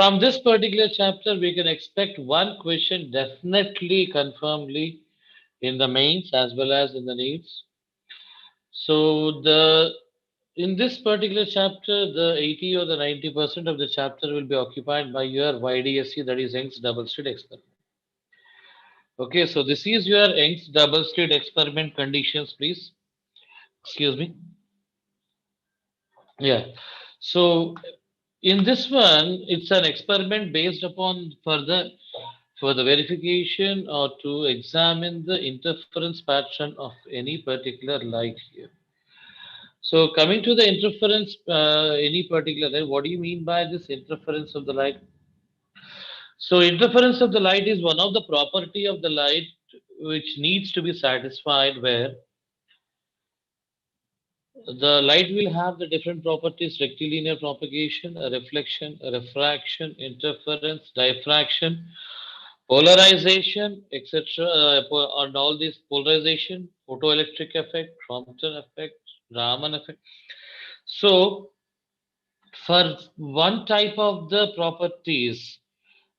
From this particular chapter, we can expect one question definitely, confirmedly in the mains as well as in the needs. So the in this particular chapter, the 80 or the 90% of the chapter will be occupied by your YDSC, that is Young's double slit experiment. Okay, so this is your Young's double slit experiment conditions, please. Excuse me. Yeah. So in this one, it's an experiment based upon for the verification or to examine the interference pattern of any particular light here. So coming to the interference, any particular light, what do you mean by this interference of the light? So interference of the light is one of the property of the light which needs to be satisfied where the light will have the different properties: rectilinear propagation, a reflection, a refraction, interference, diffraction, polarization, etc. And all these polarization, photoelectric effect, Crompton effect, Raman effect. So for one type of the properties,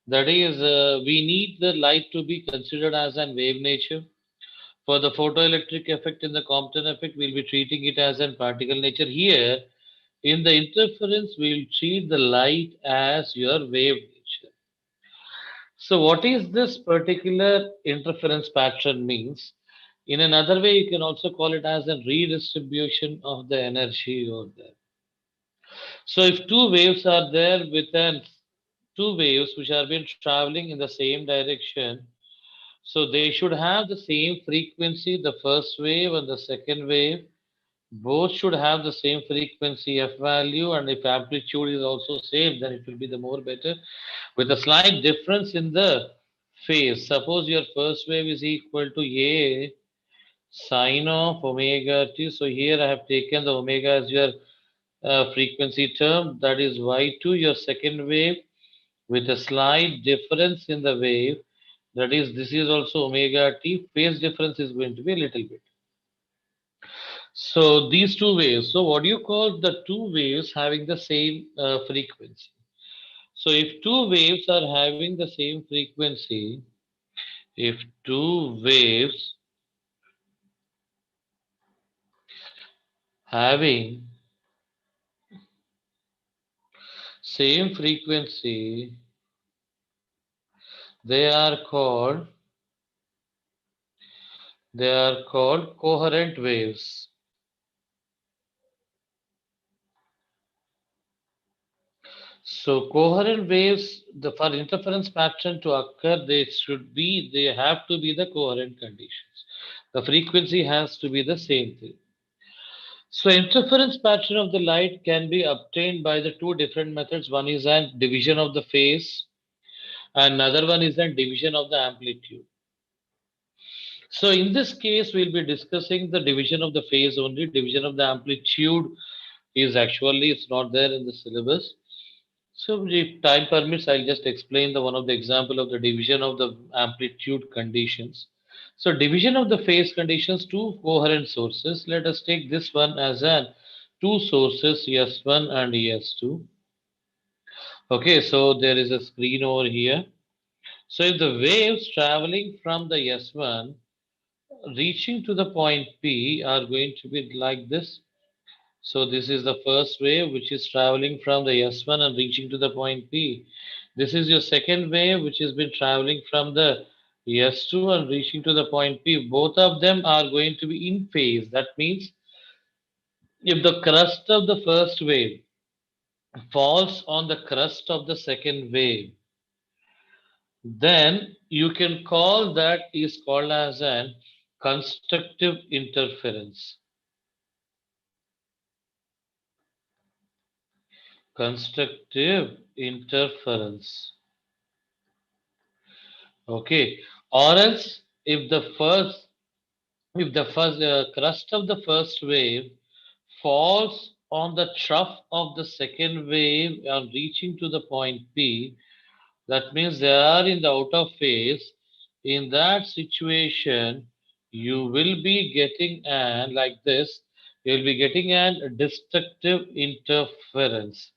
that is, we need the light to be considered as an wave nature. For the photoelectric effect in the Compton effect, we'll be treating it as a particle nature. Here, in the interference, we'll treat the light as your wave nature. So, what is this particular interference pattern means? In another way, you can also call it as a redistribution of the energy over there. So, if two waves are there within two waves which are been traveling in the same direction, so they should have the same frequency, the first wave and the second wave. Both should have the same frequency f value, and if amplitude is also same, then it will be the more better with a slight difference in the phase. Suppose your first wave is equal to a sine of omega t. So here I have taken the omega as your frequency term, that is y2, your second wave with a slight difference in the wave, that is this is also omega t. Phase difference is going to be a little bit. So these two waves, so what do you call the two waves having the same frequency? So if two waves are having the same frequency, if two waves having same frequency, they are called coherent waves. So coherent waves, for interference pattern to occur, they have to be the coherent conditions. The frequency has to be the same thing. So interference pattern of the light can be obtained by the two different methods. One is a division of the phase, and another one is a division of the amplitude. So in this case, we'll be discussing the division of the phase only. Division of the amplitude is actually it's not there in the syllabus. So if time permits, I'll just explain the one of the example of the division of the amplitude conditions. So division of the phase conditions, two coherent sources. Let us take this one as an two sources, S1 and S2. Okay, so there is a screen over here. So if the waves traveling from the S1 reaching to the point P are going to be like this. So this is the first wave which is traveling from the S1 and reaching to the point P. This is your second wave which has been traveling from the S2 and reaching to the point P. Both of them are going to be in phase. That means if the crest of the first wave falls on the crest of the second wave, then you can call that is called as an constructive interference. Constructive interference. Okay, or else if the first crust of the first wave falls on the trough of the second wave on reaching to the point P, that means they are in the out of phase. In that situation, you will be getting an like this. You will be getting an destructive interference.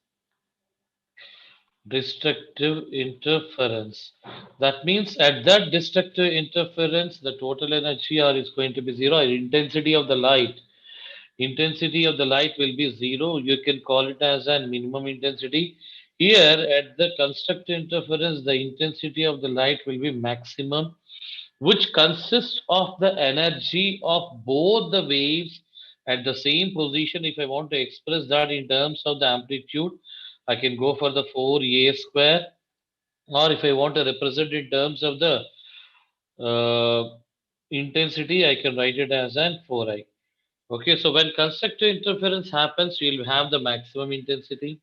destructive interference. That means at that destructive interference, the total energy R is going to be zero. Intensity of the light. Intensity of the light will be zero. You can call it as a minimum intensity. Here at the constructive interference, the intensity of the light will be maximum, which consists of the energy of both the waves at the same position. If I want to express that in terms of the amplitude, I can go for the 4a square, or if I want to represent in terms of the intensity, I can write it as an 4i. Okay, so when constructive interference happens, you will have the maximum intensity.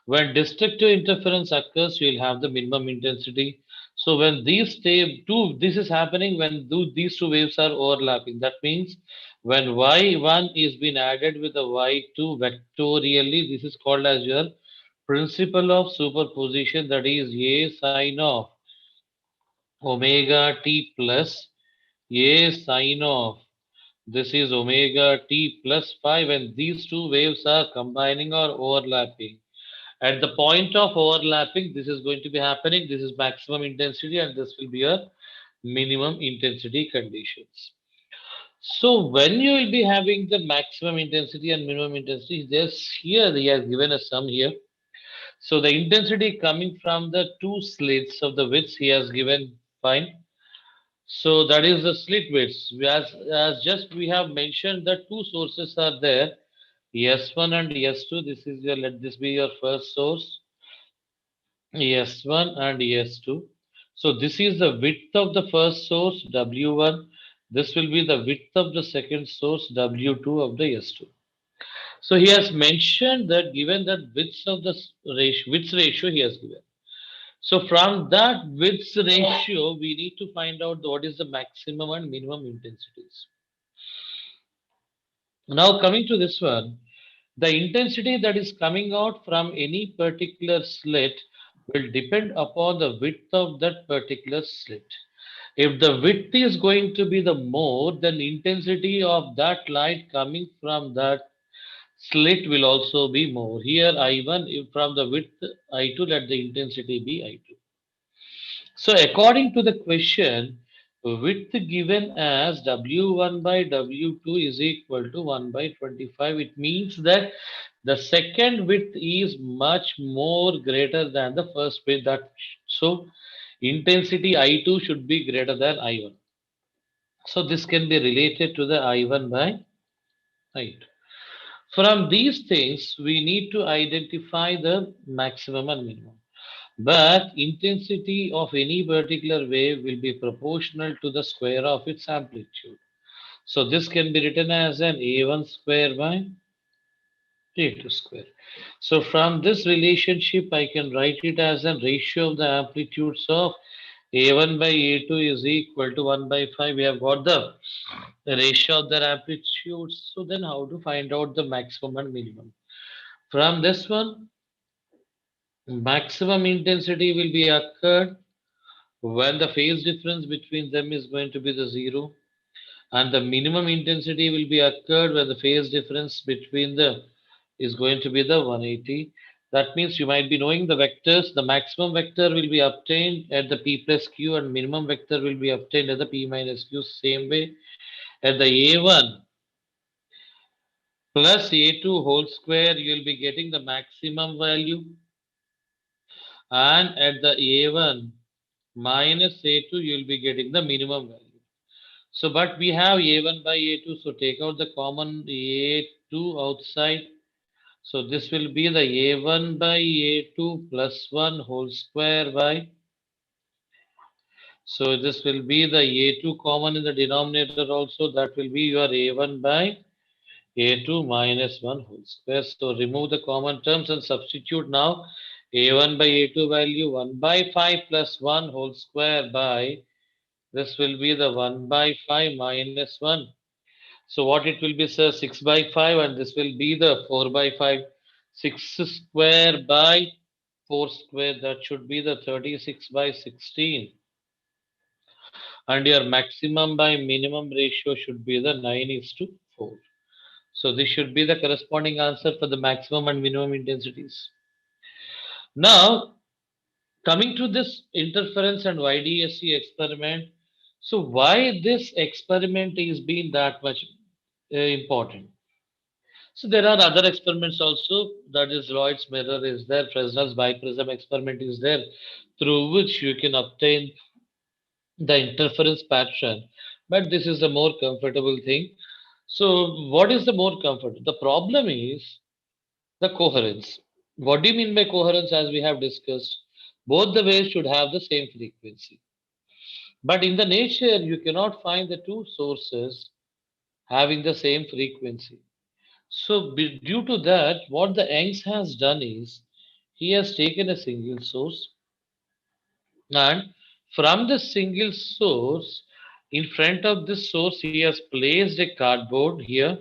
When destructive interference occurs, you will have the minimum intensity. So when this is happening when these two waves are overlapping. That means when y1 is being added with the y2 vectorially, this is called as your principle of superposition. That is a sine of omega t plus a sine of this is omega t plus phi when these two waves are combining or overlapping. At the point of overlapping, this is going to be happening. This is maximum intensity, and this will be your minimum intensity conditions. So when you will be having the maximum intensity and minimum intensity, there's here they have given a sum here. So the intensity coming from the two slits of the width he has given fine. So that is the slit widths. As just we have mentioned, the two sources are there, S1 and S2. This is your let this be your first source, S1 and S2. So this is the width of the first source W1. This will be the width of the second source W2 of the S2. So he has mentioned that given that width ratio he has given. So from that width ratio, we need to find out what is the maximum and minimum intensities. Now coming to this one, the intensity that is coming out from any particular slit will depend upon the width of that particular slit. If the width is going to be the more, then intensity of that light coming from that slit will also be more. Here I1 if from the width I2, let the intensity be I2. So according to the question, width given as W1 by W2 is equal to 1 by 25. It means that the second width is much more greater than the first width. So intensity I2 should be greater than I1. So this can be related to the I1 by I2. From these things, we need to identify the maximum and minimum. But intensity of any particular wave will be proportional to the square of its amplitude. So this can be written as an A1 square by A2 square. So from this relationship, I can write it as a ratio of the amplitudes of A1 by A2 is equal to 1 by 5. We have got the ratio of their amplitudes. So then how to find out the maximum and minimum? From this one, maximum intensity will be occurred when the phase difference between them is going to be the zero, and the minimum intensity will be occurred when the phase difference between the is going to be the 180. That means you might be knowing the vectors. The maximum vector will be obtained at the p plus q, and minimum vector will be obtained at the p minus q. Same way at the a1 plus a2 whole square, you will be getting the maximum value, and at the a1 minus a2, you will be getting the minimum value. So, but we have a1 by a2, so take out the common a2 outside. So this will be the a1 by a2 plus 1 whole square by. So this will be the a2 common in the denominator also. That will be your a1 by a2 minus 1 whole square. So remove the common terms and substitute now. A1 by a2 value 1 by 5 plus 1 whole square by. This will be the 1 by 5 minus 1. So what it will be, sir? 6 by 5, and this will be the 4 by 5. 6 square by 4 square, that should be the 36 by 16. And your maximum by minimum ratio should be the 9 is to 4. So this should be the corresponding answer for the maximum and minimum intensities. Now, coming to this interference and YDSC experiment, so why this experiment is being that much important? So there are other experiments also. That is Lloyd's mirror is there, Fresnel's biprism experiment is there, through which you can obtain the interference pattern. But this is the more comfortable thing. So what is the more comfort? The problem is the coherence. What do you mean by coherence? As we have discussed, both the waves should have the same frequency. But in the nature, you cannot find the two sources having the same frequency. So, due to that, what the Young's has done is he has taken a single source, and from the single source, in front of this source, he has placed a cardboard here.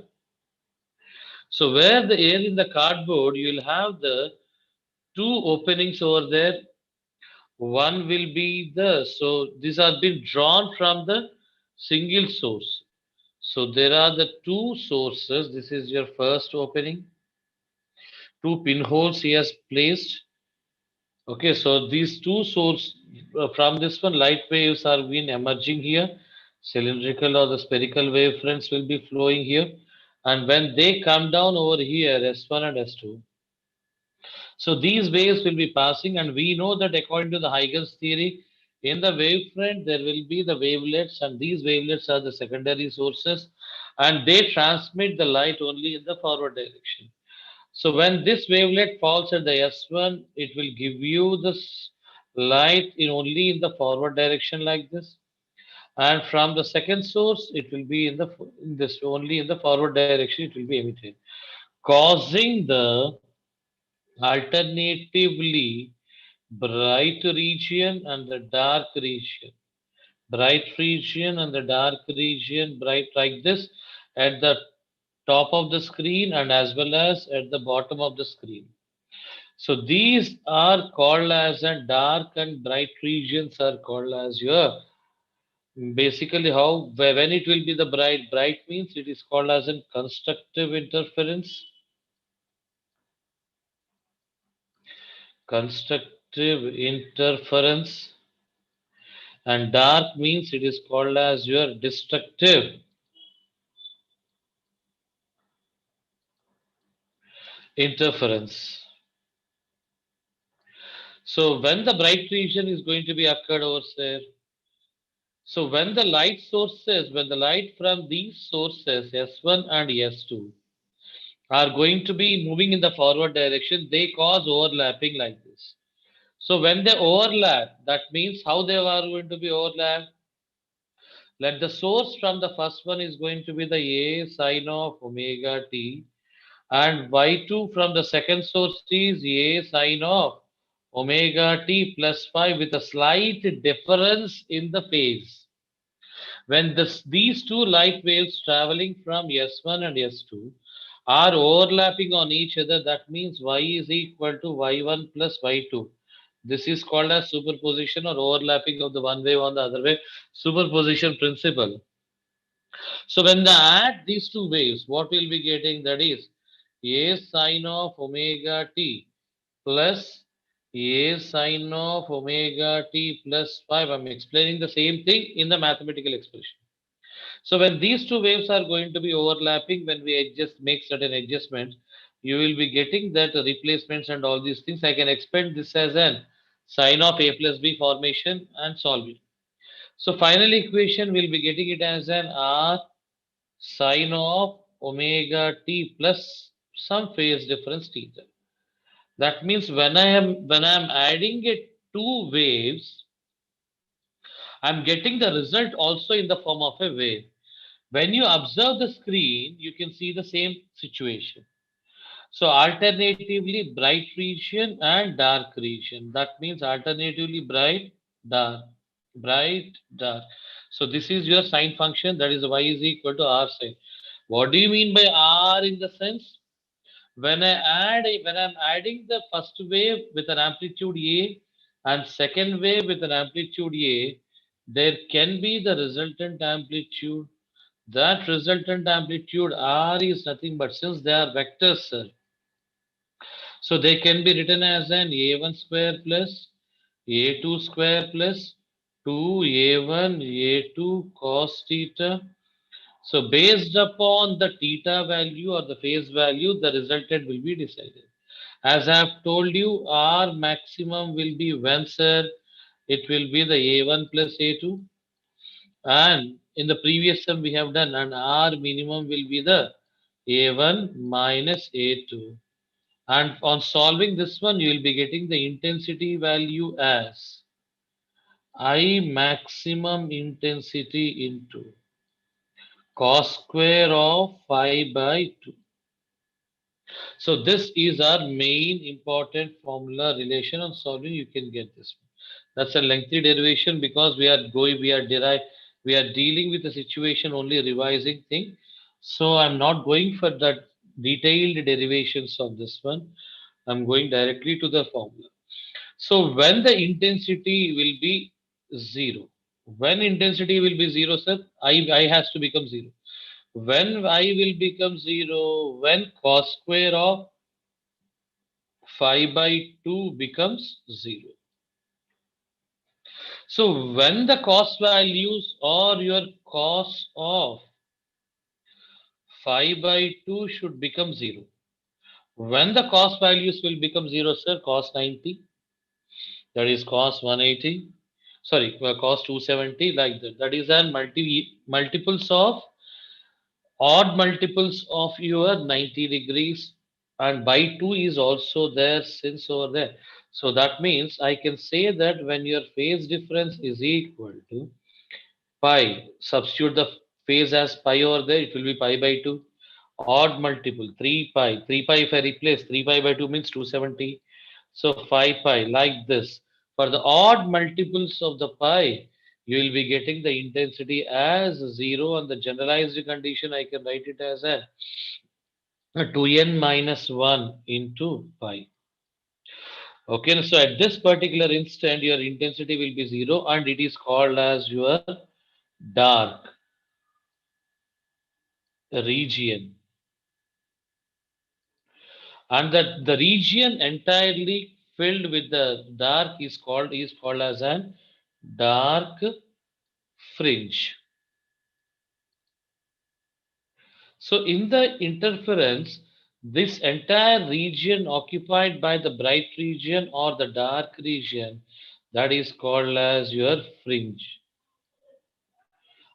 So, where the air in the cardboard, you will have the two openings over there. One will be so these are been drawn from the single source. So, there are the two sources. This is your first opening. Two pinholes he has placed. Okay, so these two sources from this one, light waves are been emerging here. Cylindrical or the spherical wave fronts will be flowing here. And when they come down over here, S1 and S2, so these waves will be passing, and we know that according to the Huygens theory, in the wavefront there will be the wavelets, and these wavelets are the secondary sources, and they transmit the light only in the forward direction. So when this wavelet falls at the S1, it will give you this light in only in the forward direction like this. And from the second source, it will be in this only in the forward direction. It will be emitted, causing the alternatively bright region and the dark region. Bright region and the dark region, bright like this at the top of the screen and as well as at the bottom of the screen. So these are called as and dark and bright regions are called as your basically how when it will be the bright means it is called as a constructive interference, and dark means it is called as your destructive interference. So when the bright region is going to be occurred over there, so when the light sources, when the light from these sources S1 and S2 are going to be moving in the forward direction, they cause overlapping like this. So when they overlap, that means how they are going to be overlapped. Let the source from the first one is going to be the A sine of omega t, and y2 from the second source is A sine of omega t plus 5 with a slight difference in the phase. When these two light waves traveling from S1 and S2 are overlapping on each other, that means y is equal to y1 plus y2. This is called as superposition or overlapping of the one wave on the other wave, superposition principle. So when they add these two waves, what we'll be getting, that is A sine of omega t plus A sine of omega t plus 5. I'm explaining the same thing in the mathematical expression. So when these two waves are going to be overlapping, when we make certain adjustments, you will be getting that replacements and all these things. I can expand this as an sine of A plus B formation and solve it. So final equation will be getting it as an R sine of omega t plus some phase difference theta. That means when I am adding it two waves, I'm getting the result also in the form of a wave. When you observe the screen, you can see the same situation. So alternatively bright region and dark region. That means alternatively dark, dark. So this is your sine function. That is y is equal to r sine. What do you mean by r in the sense? When I'm adding the first wave with an amplitude A and second wave with an amplitude A, there can be the resultant amplitude. That resultant amplitude R is nothing but since they are vectors, sir. So they can be written as an a1 square plus a2 square plus 2 a1 a2 cos theta. So based upon the theta value or the phase value, the resultant will be decided. As I have told you, R maximum will be when, sir? It will be the A1 plus A2. And in the previous sum we have done, and R minimum will be the A1 minus A2. And on solving this one, you will be getting the intensity value as I maximum intensity into cos square of 5 by 2. So this is our main important formula relation on solving. You can get this one. That's a lengthy derivation because we are dealing with the situation only revising thing. So I'm not going for that detailed derivations of this one. I'm going directly to the formula. So when the intensity will be zero, when intensity will be zero, sir, I has to become zero. When I will become zero, when cos square of 5 by 2 becomes 0. So when the cost values or your cos of 5 by 2 should become 0. When the cost values will become 0, sir, cos 90, that is cos 180, sorry, cos 270, like that. That is an multiples of odd multiples of your 90 degrees, and by 2 is also there since over there. So that means I can say that when your phase difference is equal to pi, substitute the phase as pi over there, it will be pi by 2. Odd multiple 3 pi, 3 pi if I replace 3 pi by 2 means 270. So 5 pi like this. For the odd multiples of the pi, you will be getting the intensity as 0, and the generalized condition I can write it as a 2n minus 1 into pi. Okay, so at this particular instant, your intensity will be 0 and it is called as your dark region. And that the region entirely filled with the dark is called as an dark fringe. So in the interference, this entire region occupied by the bright region or the dark region, that is called as your fringe.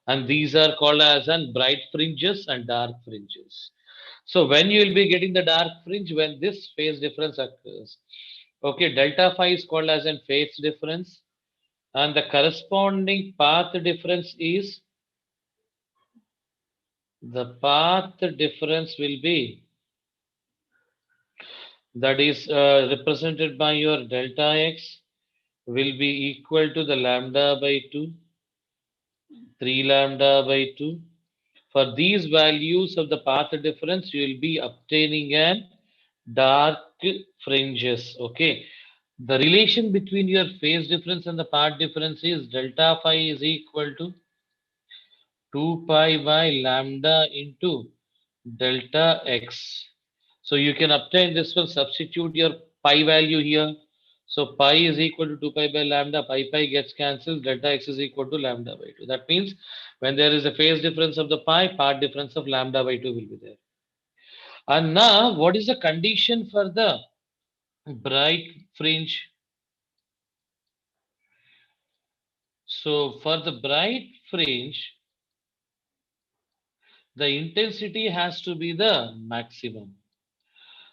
And these are called as an bright fringes and dark fringes. So when you will be getting the dark fringe, when this phase difference occurs, okay, delta phi is called as a phase difference, and the corresponding path difference is the path difference will be, that is represented by your delta x will be equal to the lambda by 2, 3 lambda by 2. For these values of the path difference, you will be obtaining an dark fringes. Okay. The relation between your phase difference and the path difference is delta phi is equal to 2 pi by lambda into delta x. So you can obtain this one, substitute your pi value here. So pi is equal to 2 pi by lambda, pi gets cancelled, delta x is equal to lambda by 2. That means when there is a phase difference of the pi, path difference of lambda by 2 will be there. And now, what is the condition for the bright fringe? So for the bright fringe, the intensity has to be the maximum.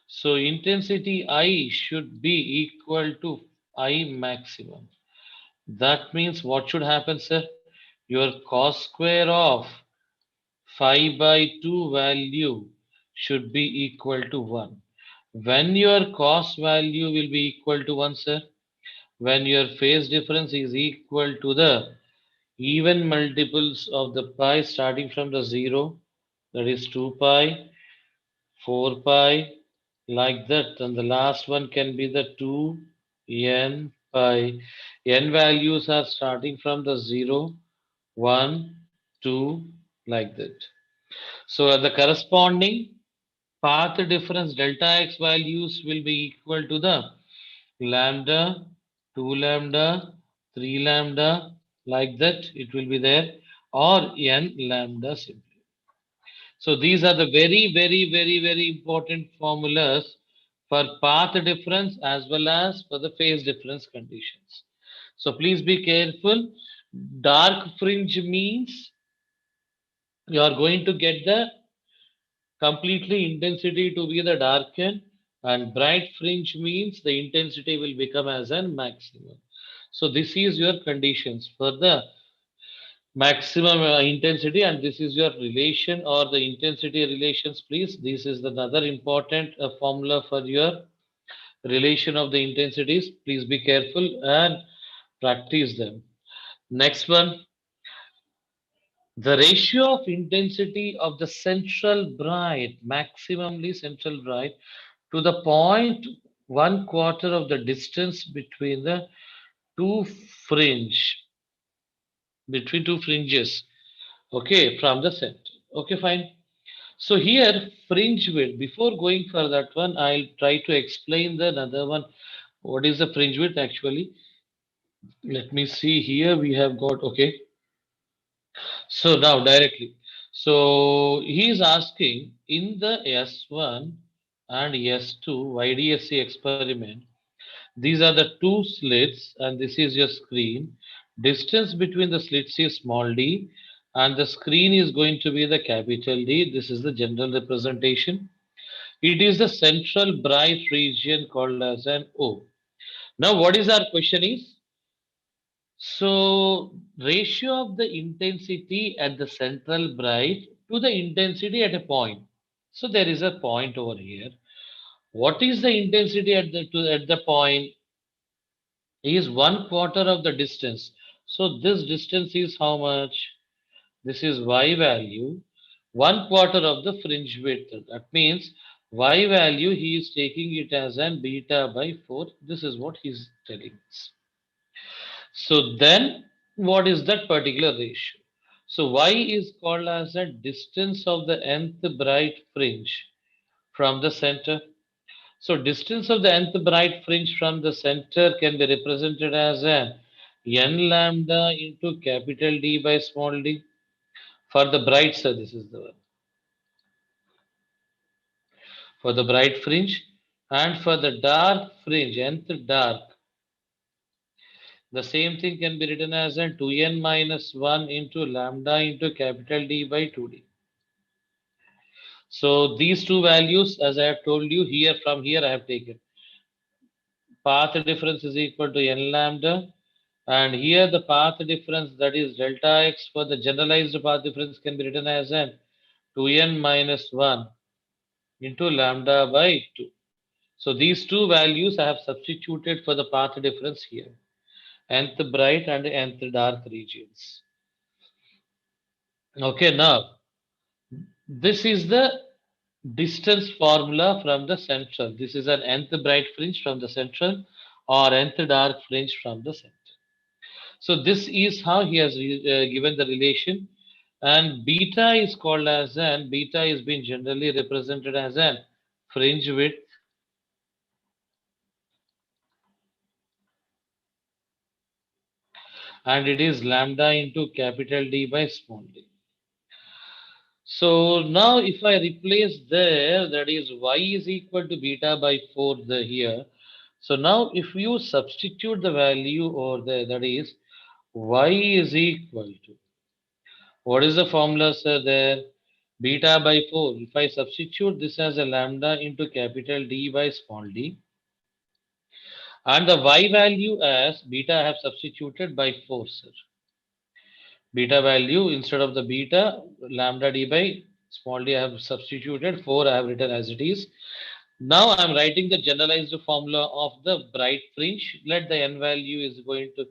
So intensity I should be equal to I maximum. That means what should happen, sir? Your cos square of 5 by 2 value should be equal to 1. When your cos value will be equal to 1, sir? When your phase difference is equal to the even multiples of the pi starting from the 0, that is 2 pi, 4 pi, like that. And the last one can be the 2n pi. N values are starting from the 0, 1, 2, like that. So the corresponding path difference delta x values will be equal to the lambda, 2 lambda, 3 lambda, like that it will be there, or n lambda simply. So these are the very important formulas for path difference as well as for the phase difference conditions. So please be careful. Dark fringe means you are going to get the completely intensity to be the darken, and bright fringe means the intensity will become as an maximum. So this is your conditions for the maximum intensity, and this is your relation or the intensity relations. Please, this is another important formula for your relation of the intensities. Please be careful and practice them. Next one, the ratio of intensity of the central bright, maximally central bright, to the point one quarter of the distance between the two fringe, between two fringes, okay, from the center. Okay, fine. So here, fringe width. Before going for that one, I'll try to explain the another one. What is the fringe width actually? Let me see here. We have got okay. So now directly. So he is asking in the S1 and S2 YDSC experiment. These are the two slits, and this is your screen. Distance between the slits is small d, and the screen is going to be the capital D. This is the general representation. It is the central bright region called as an O. Now, what is our question is? So, ratio of the intensity at the central bright to the intensity at a point. So, there is a point over here. What is the intensity at at the point? Is one quarter of the distance. So, this distance is how much? This is y value, one quarter of the fringe width. That means y value he is taking it as an beta by 4. This is what he is telling us. So then what is that particular ratio? So y is called as a distance of the nth bright fringe from the center. So distance of the nth bright fringe from the center can be represented as an n lambda into capital D by small d. For the bright, sir, this is the one. For the bright fringe, and for the dark fringe, nth dark, the same thing can be written as an 2n minus 1 into lambda into capital D by 2d. So these two values, as I have told you here, from here I have taken. Path difference is equal to n lambda, and here the path difference, that is delta x, for the generalized path difference can be written as an 2n minus 1 into lambda by 2. So these two values I have substituted for the path difference here, nth bright and nth dark regions. Okay, now this is the distance formula from the central. This is an nth bright fringe from the central or nth dark fringe from the center. So this is how he has given the relation, and beta is called as an, beta is being generally represented as an fringe width, and it is lambda into capital D by small d. So now if I replace there, that is y is equal to beta by 4 the here. So now if you substitute the value over there, that is y is equal to, what is the formula, sir, there? Beta by 4. If I substitute this as a lambda into capital D by small d, and the y value as beta I have substituted by 4, sir. Beta value, instead of the beta, lambda d by small d I have substituted, 4 I have written as it is. Now I am writing the generalized formula of the bright fringe. Let the n value is going to,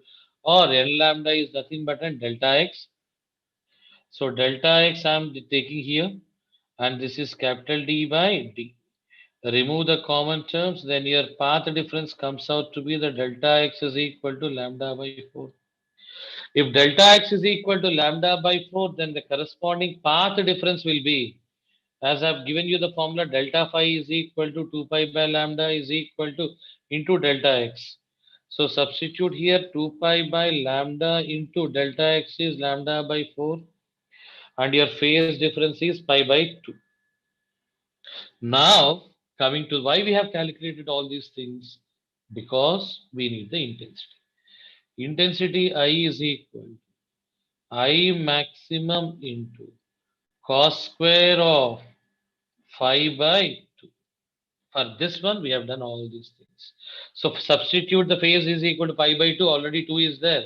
or n lambda is nothing but an delta x. So delta x I am taking here, and this is capital D by d. Remove the common terms, then your path difference comes out to be the delta x is equal to lambda by 4. If delta x is equal to lambda by 4, then the corresponding path difference will be As I've given you the formula, delta phi is equal to 2 pi by lambda is equal to into delta x. So substitute here 2 pi by lambda into delta x is lambda by 4 and your phase difference is pi by 2. Now coming to why we have calculated all these things, because we need the intensity. Intensity I is equal to I maximum into cos square of phi by 2. For this one, we have done all these things. So substitute the phase is equal to pi by 2. Already 2 is there.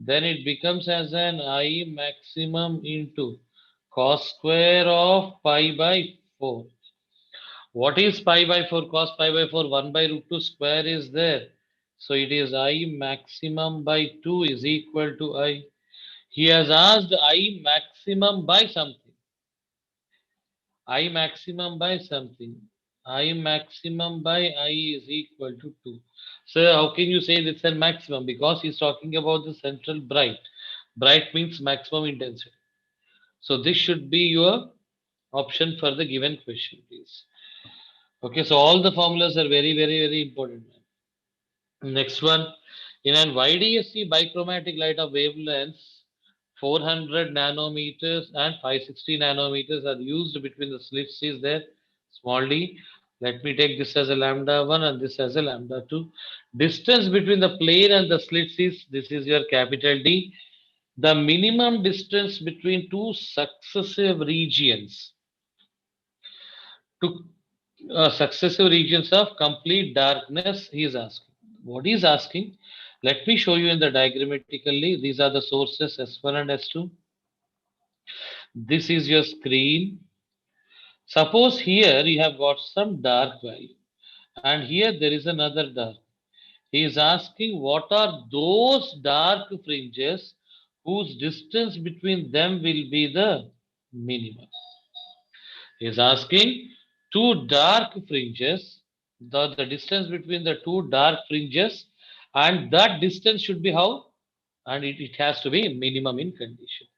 Then it becomes as an I maximum into cos square of pi by 4. What is pi by 4? Cos pi by 4? 1 by root 2 square is there. So it is I maximum by 2 is equal to I. He has asked I maximum by something. I maximum by something. I maximum by I is equal to 2. So how can you say this is maximum? Because he's talking about the central bright. Bright means maximum intensity. So this should be your option for the given question, please. Okay, so all the formulas are very, very, very important. Next one, in an YDSC bichromatic light of wavelengths 400 nanometers and 560 nanometers are used between the slits is there, small d. Let me take this as a lambda 1 and this as a lambda 2. Distance between the plane and the slits is, this is your capital D. The minimum distance between two successive regions to successive regions of complete darkness, he is asking. What he is asking, let me show you in the diagrammatically. These are the sources S1 and S2. This is your screen. Suppose here you have got some dark value and here there is another dark. He is asking what are those dark fringes whose distance between them will be the minimum. He is asking two dark fringes, the distance between the two dark fringes, and that distance should be how? And it has to be minimum in condition.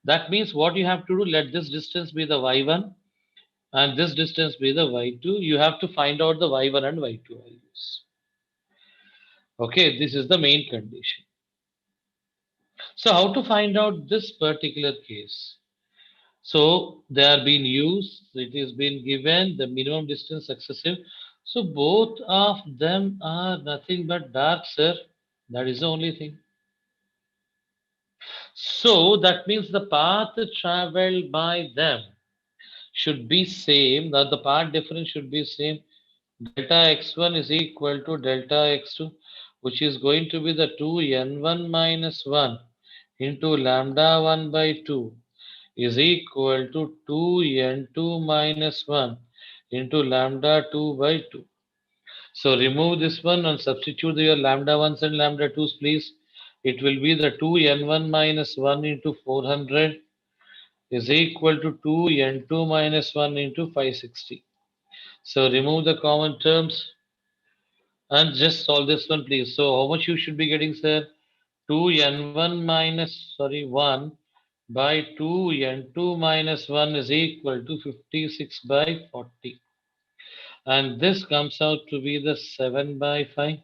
That means what you have to do, let this distance be the y1 and this distance be the y2. You have to find out the y1 and y2 values. Okay, this is the main condition. So how to find out this particular case? So they are being used, it is being given the minimum distance successive. So both of them are nothing but dark, sir. That is the only thing. So that means the path traveled by them should be same, that the path difference should be same. Delta x1 is equal to delta x2, which is going to be the 2n1 minus 1 into lambda 1 by 2 is equal to 2n2 minus 1 into lambda 2 by 2. So remove this one and substitute your lambda 1s and lambda 2s, please. It will be the 2n1 minus 1 into 400 is equal to 2n2 minus 1 into 560. So remove the common terms and just solve this one, please. So how much you should be getting, sir? 2n1 minus, sorry, 1 by 2n2 minus 1 is equal to 56 by 40. And this comes out to be the 7 by 5.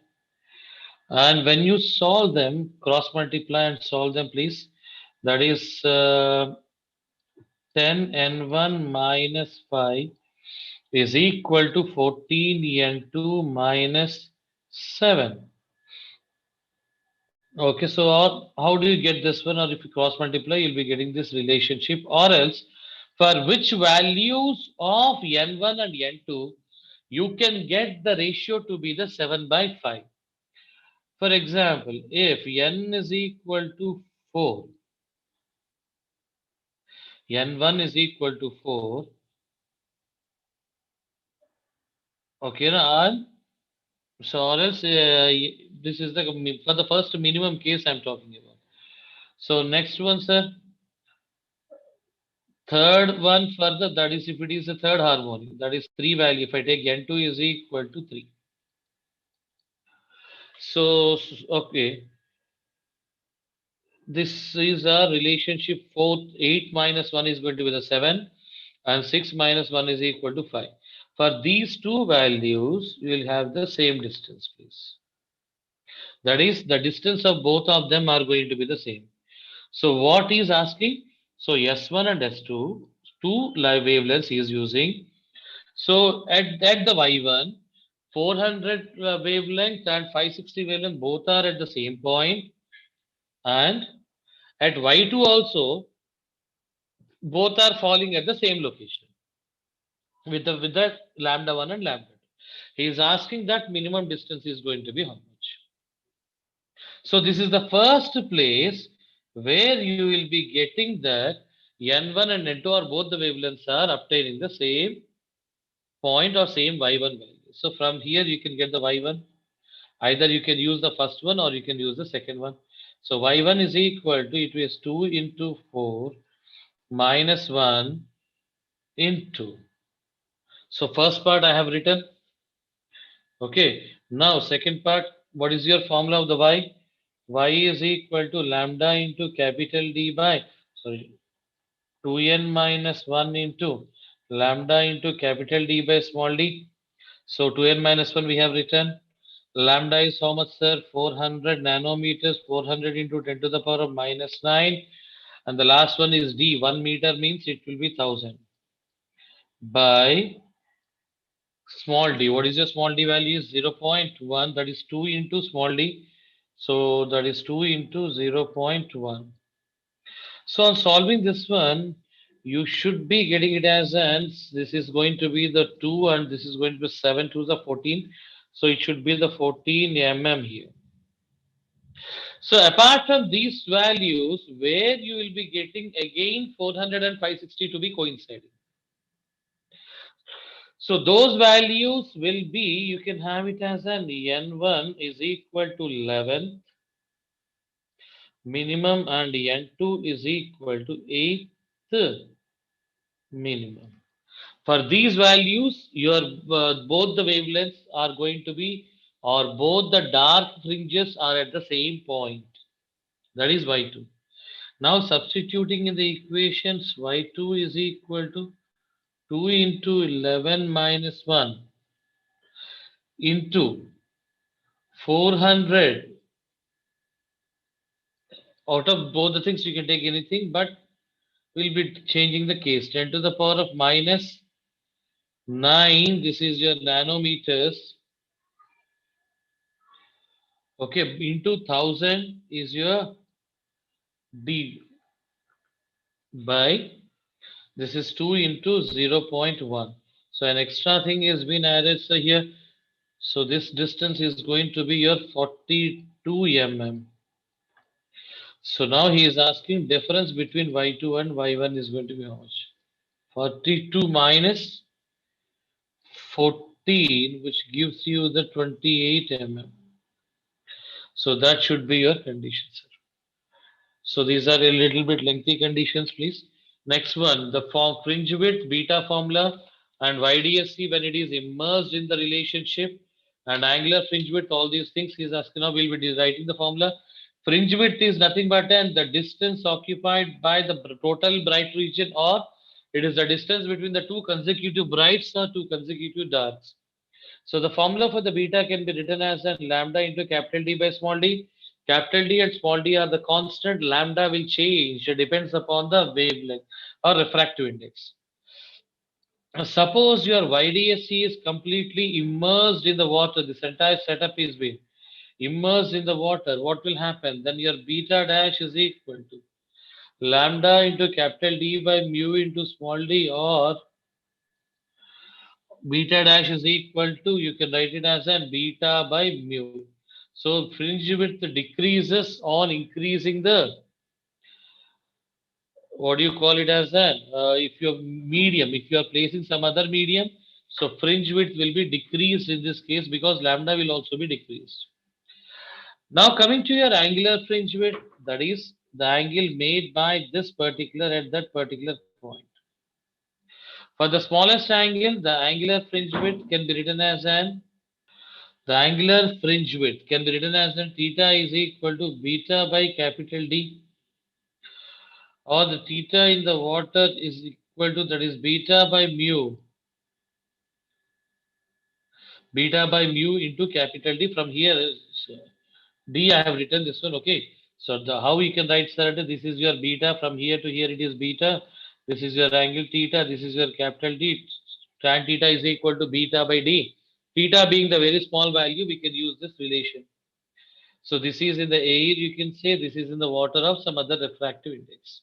And when you solve them, cross multiply and solve them, please. That is 10n1 minus 5 is equal to 14n2 minus 7. Okay, so how do you get this one? Or if you cross multiply, you'll be getting this relationship. Or else, for which values of n1 and n2, you can get the ratio to be the 7 by 5. For example, if n is equal to 4, n1 is equal to 4, okay, and so or else this is the for the first minimum case I'm talking about. So next one, sir. Third one further, that is if it is a third harmonic, that is 3 value. If I take n2 is equal to 3. So, okay, this is a relationship 4, 8 minus 1 is going to be the 7. and 6 minus 1 is equal to 5. For these two values, you will have the same distance, please. That is, the distance of both of them are going to be the same. So what he is asking? So S1 and S2, two live wavelengths he is using. So at the Y1, 400 wavelength and 560 wavelength both are at the same point, and at Y2 also both are falling at the same location with the lambda 1 and lambda 2. He is asking that minimum distance is going to be how much. So this is the first place where you will be getting that N1 and N2 or both the wavelengths are obtaining the same point or same Y1 value. So from here you can get the Y1. Either you can use the first one or you can use the second one. So Y1 is equal to, it is 2 into 4 minus 1 into. So first part I have written. Okay. Now second part, what is your formula of the Y? Y is equal to lambda into capital D by, sorry, 2n minus 1 into lambda into capital D by small d. So 2n minus 1 we have written. Lambda is how much, sir? 400 nanometers, 400 into 10 to the power of minus 9. And the last one is D. 1 meter means it will be 1000 by small d. What is your small d value? Is 0.1. That is 2 into small d. So that is 2 into 0.1. So on solving this one, you should be getting it as an, this is going to be the 2 and this is going to be 7 to the 14. So it should be the 14 mm here. So apart from these values, where you will be getting again 400 and 560 to be coinciding. So those values will be, you can have it as an N1 is equal to 11 minimum and N2 is equal to 8 minimum. For these values, your both the wavelengths are going to be, or both the dark fringes are at the same point. That is Y2. Now substituting in the equations, Y2 is equal to 2 into 11 minus 1 into 400. Out of both the things, you can take anything, but we'll be changing the case. 10 to the power of minus 9, this is your nanometers. Okay, into 1000 is your D by, this is 2 into 0.1. So an extra thing has been added so here. So this distance is going to be your 42 mm. So now he is asking difference between Y2 and Y1 is going to be how much? 42 minus 14, which gives you the 28 mm. So that should be your condition, sir. So these are a little bit lengthy conditions, please. Next one, the form fringe width, beta formula, and YDSC when it is immersed in the relationship, and angular fringe width, all these things he is asking. Now we'll be writing the formula. Fringe width is nothing but the distance occupied by the total bright region, or it is the distance between the two consecutive brights or two consecutive darks. So the formula for the beta can be written as a lambda into capital D by small d. Capital D and small d are the constant. Lambda will change. It depends upon the wavelength or refractive index. Suppose your YDSC is completely immersed in the water. This entire setup is being immersed in the water. What will happen? Then your beta dash is equal to lambda into capital D by mu into small d, or beta dash is equal to, you can write it as a beta by mu. So fringe width decreases on increasing the, what do you call it as that? If your medium, if you are placing some other medium, so fringe width will be decreased in this case because lambda will also be decreased. Now coming to your angular fringe width, that is the angle made by this particular at that particular point. For the smallest angle, the angular fringe width can be written as an, the angular fringe width can be written as an theta is equal to beta by capital D, or the theta in the water is equal to, that is beta by mu. Beta by mu into capital D. From here, D I have written this one, okay. So how we can write, sir, this is your beta, from here to here it is beta. This is your angle theta, this is your capital D. Tan theta is equal to beta by D. Theta being the very small value, we can use this relation. So this is in the air, you can say, this is in the water of some other refractive index.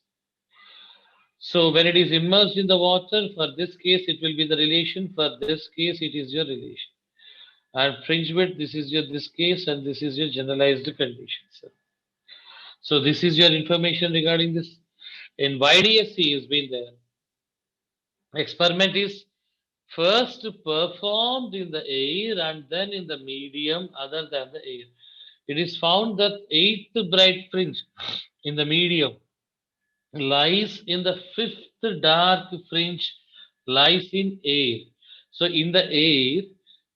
So when it is immersed in the water, for this case it will be the relation, for this case it is your relation. And fringe width, this is your this case, and this is your generalized condition, sir. So this is your information regarding this. In YDSC has been there. Experiment is first performed in the air and then in the medium other than the air. It is found that eighth bright fringe in the medium lies in the fifth dark fringe lies in air. So in the air,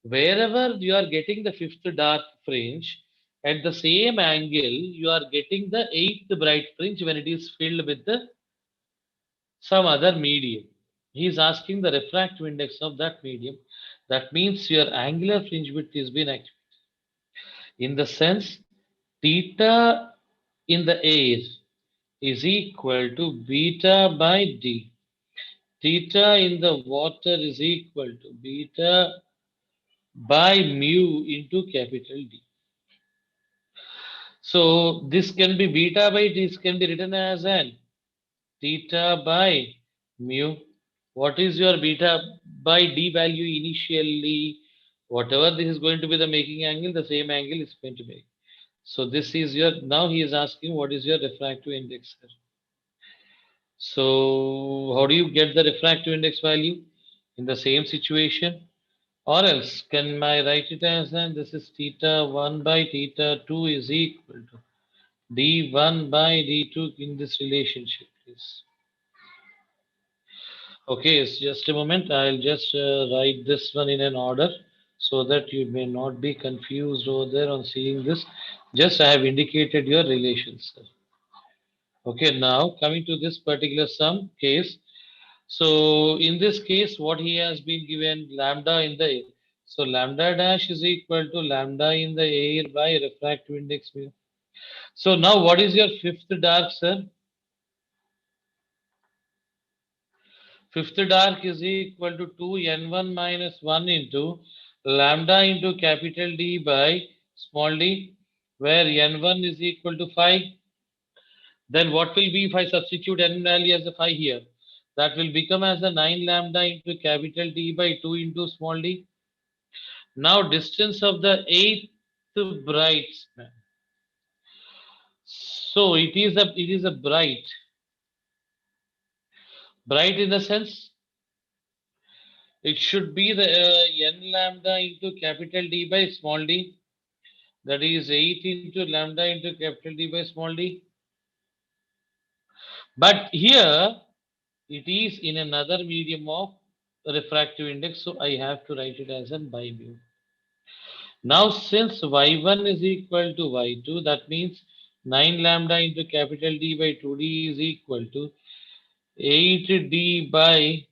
wherever you are getting the fifth dark fringe, at the same angle you are getting the eighth bright fringe when it is filled with the some other medium. He is asking the refractive index of that medium. That means your angular fringe width is being activated. In the sense, theta in the air is equal to beta by d. Theta in the water is equal to beta by mu into capital D. So this can be beta by this can be written as an theta by mu. What is your beta by d value initially? Whatever this is going to be the making angle, the same angle is going to make. So this is your, now he is asking what is your refractive index here. So how do you get the refractive index value in the same situation? Or else can I write it as, and this is theta 1 by theta 2 is equal to d1 by d2 in this relationship, please. Okay, it's just a moment. I'll just write this one in an order so that you may not be confused over there on seeing this. Just I have indicated your relations. Okay, now coming to this particular sum case. So in this case, what he has been given lambda in the air. So lambda dash is equal to lambda in the air by refractive index mu. So now what is your fifth dark, sir? Fifth dark is equal to 2n1 minus 1 into lambda into capital D by small d, where n1 is equal to 5. Then what will be if I substitute n value as a 5 here? That will become as a 9 lambda into capital D by 2 into small d. Now distance of the eighth bright. So it is a bright in the sense it should be the n lambda into capital D by small d. That is 8 into lambda into capital D by small d. But here it is in another medium of refractive index, so I have to write it as an by mu. Now since y1 is equal to y2, that means 9 lambda into capital D by 2d is equal to 8d by,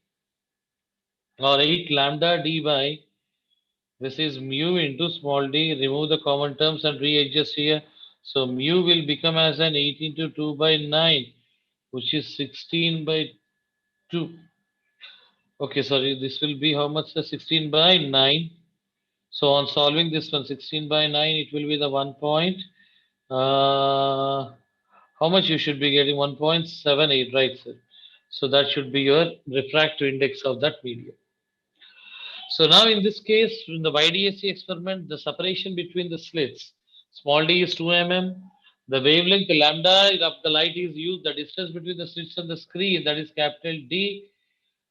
or 8 lambda d by, this is mu into small d. Remove the common terms and readjust here. So mu will become as an 8 into 2 by 9, which is 16 by 2. Okay, sorry, this will be how much? 16 by 9. So on solving this one, 16 by 9, it will be the 1 point. How much you should be getting? 1.78, right, sir? So that should be your refractive index of that medium. So now in this case, in the YDSC experiment, the separation between the slits, small d is 2 mm, the wavelength lambda of the light is used, the distance between the slits and the screen, that is capital D.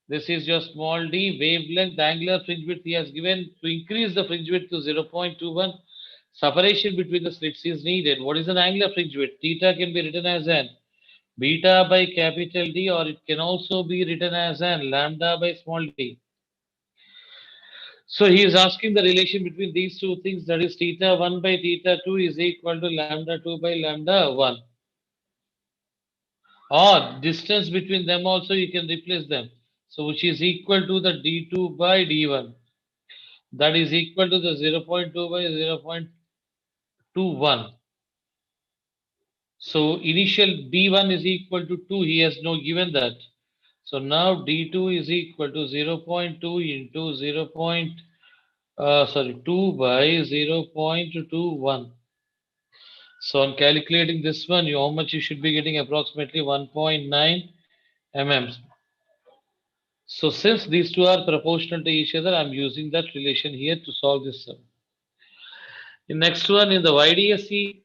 This is your small d, wavelength, the angular fringe width he has given. To increase the fringe width to 0.21, separation between the slits is needed. What is an angular fringe width? Theta can be written as an beta by capital D, or it can also be written as an lambda by small d. So he is asking the relation between these two things, that is theta 1 by theta 2 is equal to lambda 2 by lambda 1. Or distance between them also you can replace them. So which is equal to the d2 by d1. That is equal to the 0.2 by 0.21. So initial d1 is equal to 2. He has no given that. So now d2 is equal to 0.2 into 2 by 0.21. So on calculating this one, how much you should be getting? Approximately 1.9 mm. So since these two are proportional to each other, I'm using that relation here to solve this sum. The next one, in the YDSC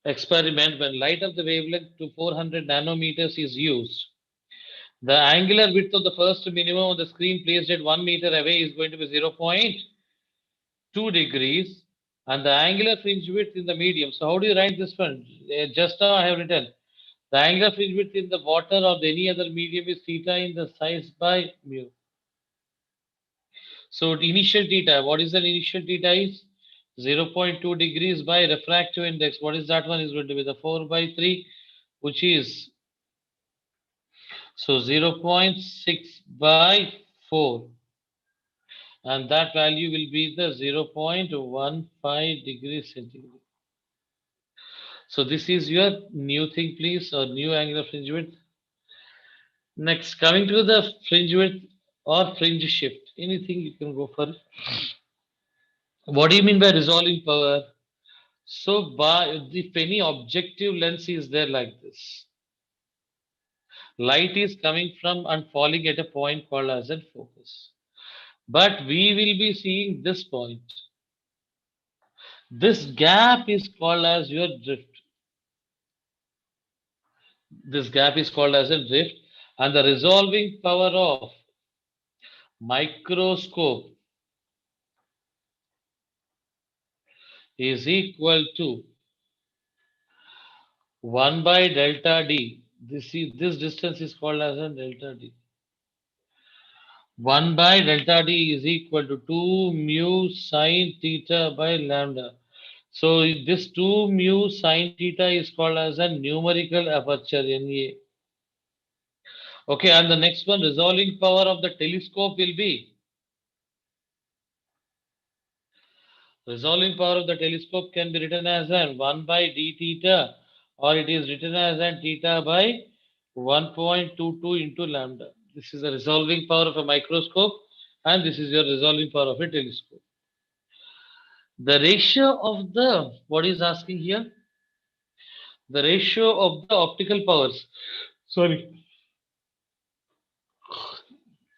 experiment, when light of the wavelength to 400 nanometers is used, the angular width of the first minimum on the screen placed at 1 meter away is going to be 0.2 degrees, and the angular fringe width in the medium. So how do you write this one? Just now I have written the angular fringe width in the water or any other medium is theta in the size by mu. So initial theta, what is the initial theta is? 0.2 degrees by refractive index. What is that one? Is going to be the 4 by 3, which is so 0.6 by 4. And that value will be the 0.15 degrees centigrade. So this is your new thing, please, or new angular fringe width. Next, coming to the fringe width or fringe shift. Anything you can go for. What do you mean by resolving power? So by if any objective lens is there like this, light is coming from and falling at a point called as a focus. But we will be seeing this point. This gap is called as your drift. This gap is called as a drift, and the resolving power of microscope is equal to 1 by delta d. This distance is called as a delta d. 1 by delta d is equal to 2 mu sine theta by lambda. So this 2 mu sine theta is called as a numerical aperture NA. Okay, and the next one, resolving power of the telescope will be, resolving power of the telescope can be written as an 1 by d theta, or it is written as an theta by 1.22 into lambda. This is the resolving power of a microscope, and this is your resolving power of a telescope. The ratio of the, what is asking here? The ratio of the optical powers. Sorry.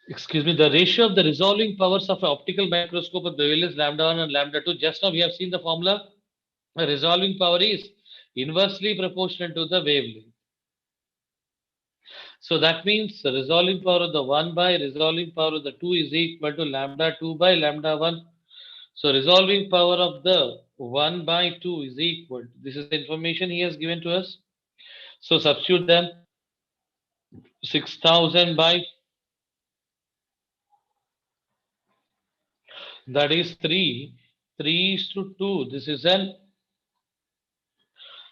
Excuse me. The ratio of the resolving powers of an optical microscope of the wavelengths lambda 1 and lambda 2. Just now we have seen the formula. The resolving power is inversely proportional to the wavelength. So that means the resolving power of the 1 by resolving power of the 2 is equal to lambda 2 by lambda 1. So resolving power of the 1 by 2 is equal. This is the information he has given to us. So substitute them. 6000 by, that is 3. 3 is to 2. This is an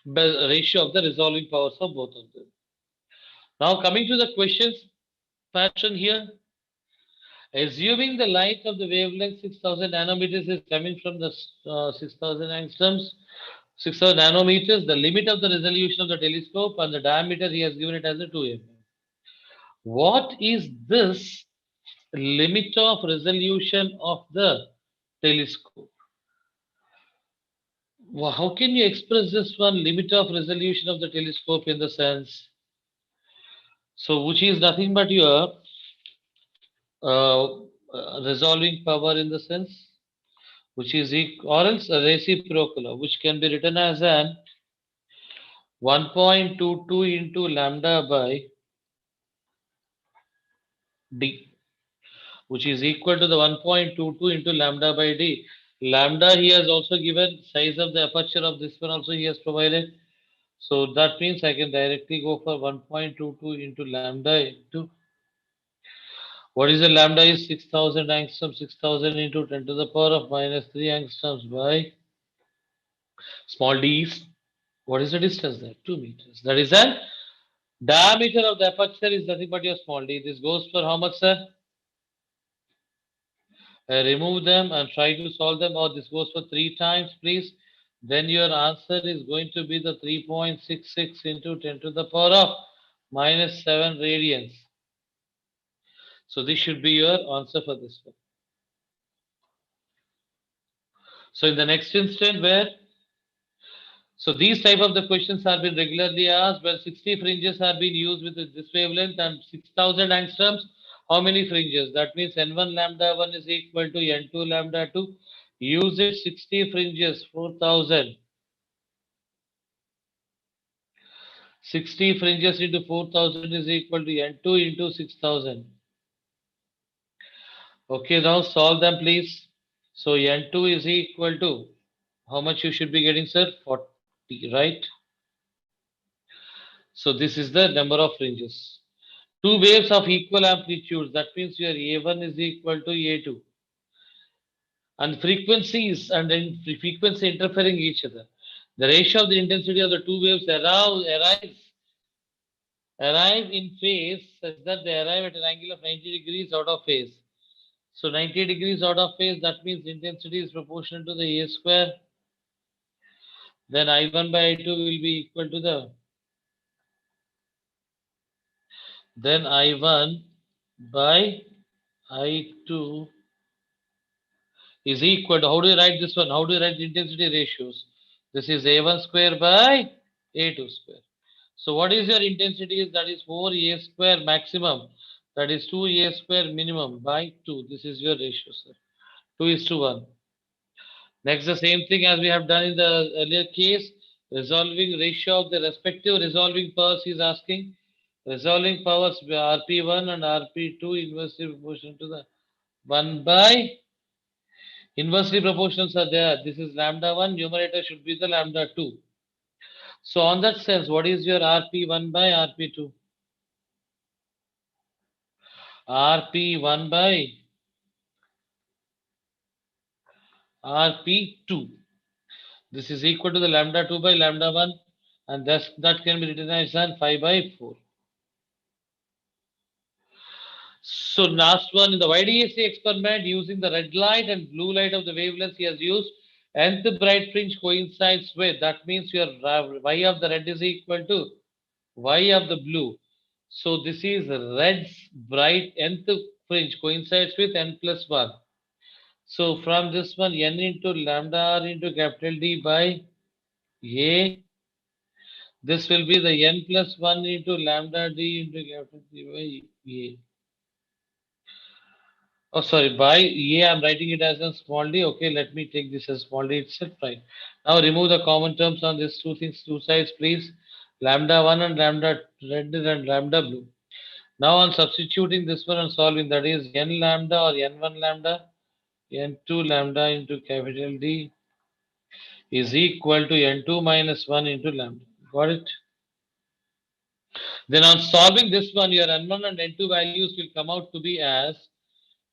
ratio of the resolving powers of both of them. Now coming to the questions pattern here. Assuming the light of the wavelength 6000 nanometers is coming from the 6000 angstroms, 6000 nanometers, the limit of the resolution of the telescope and the diameter he has given it as a 2 mm. What is this limit of resolution of the telescope? Well, how can you express this one, limit of resolution of the telescope, in the sense? So, which is nothing but your resolving power in the sense, which is or else a reciprocal, which can be written as an 1.22 into lambda by d, which is equal to the 1.22 into lambda by d. Lambda he has also given, size of the aperture of this one also he has provided. So that means I can directly go for 1.22 into lambda into, what is the lambda is 6000 angstroms, 6000 into 10 to the power of minus 3 angstroms by small d is, what is the distance there? 2 meters. That is an Diameter of the aperture is nothing but your small d. This goes for how much, sir? Remove them and try to solve them, or this goes for 3 times, please. Then your answer is going to be the 3.66 into 10 to the power of minus 7 radians. So this should be your answer for this one. So in the next instant, where so these type of the questions are being regularly asked, where 60 fringes are being used with this wavelength and 6000 angstroms. How many fringes? That means n1 lambda 1 is equal to n2 lambda 2. Use it 60 fringes 4000. 60 fringes into 4000 is equal to n2 into 6000. Okay, now solve them, please. So n2 is equal to how much you should be getting, sir? 40, right? So this is the number of fringes. Two waves of equal amplitudes. That means your A1 is equal to A2. And frequencies and frequency interfering each other. The ratio of the intensity of the two waves arrive in phase such that they arrive at an angle of 90 degrees out of phase. So 90 degrees out of phase, that means intensity is proportional to the A square. Then I1 by I2 will be equal to the, then I1 by I2 is equal to, how do you write this one? How do you write the intensity ratios? This is A1 square by A2 square. So what is your intensity? That is 4A square maximum. That is 2A square minimum by 2. This is your ratio, sir. 2:1. Next, the same thing as we have done in the earlier case. Resolving ratio of the respective resolving powers is asking. Resolving powers RP1 and RP2 inversely proportional to the 1 by inversely proportionals are there. This is lambda 1. Numerator should be the lambda 2. So on that sense, what is your RP1 by RP2? RP1 by RP2. This is equal to the lambda 2 by lambda 1, and that can be written as 5 by 4. So last one, in the YDAC experiment, using the red light and blue light of the wavelengths he has used, nth bright fringe coincides with, that means your y of the red is equal to y of the blue. So this is red's bright nth fringe coincides with n plus 1. So from this one, n into lambda r into capital D by A, this will be the n plus 1 into lambda d into capital D by A. Oh, sorry, by A, I'm writing it as a small d. Okay, let me take this as small d itself, right? Now remove the common terms on these two things, two sides, please. Lambda 1 and lambda red and lambda blue. Now on substituting this one and solving, that is n lambda or n1 lambda, n2 lambda into capital D is equal to n2 minus 1 into lambda. Got it? Then on solving this one, your n1 and n2 values will come out to be as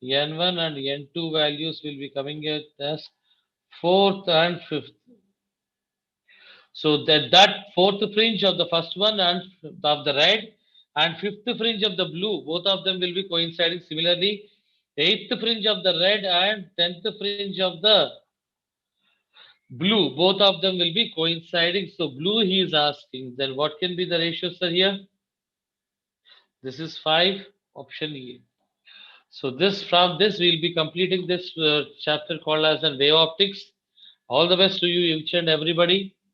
n1 and n2 values will be coming out as fourth and fifth. So that fourth fringe of the first one and of the red and fifth fringe of the blue, both of them will be coinciding. Similarly, eighth fringe of the red and 10th fringe of the blue, both of them will be coinciding. So blue he is asking. Then what can be the ratio, sir, here? This is 5, option E. So this from this we'll be completing this chapter called as an wave optics. All the best to you, each and everybody.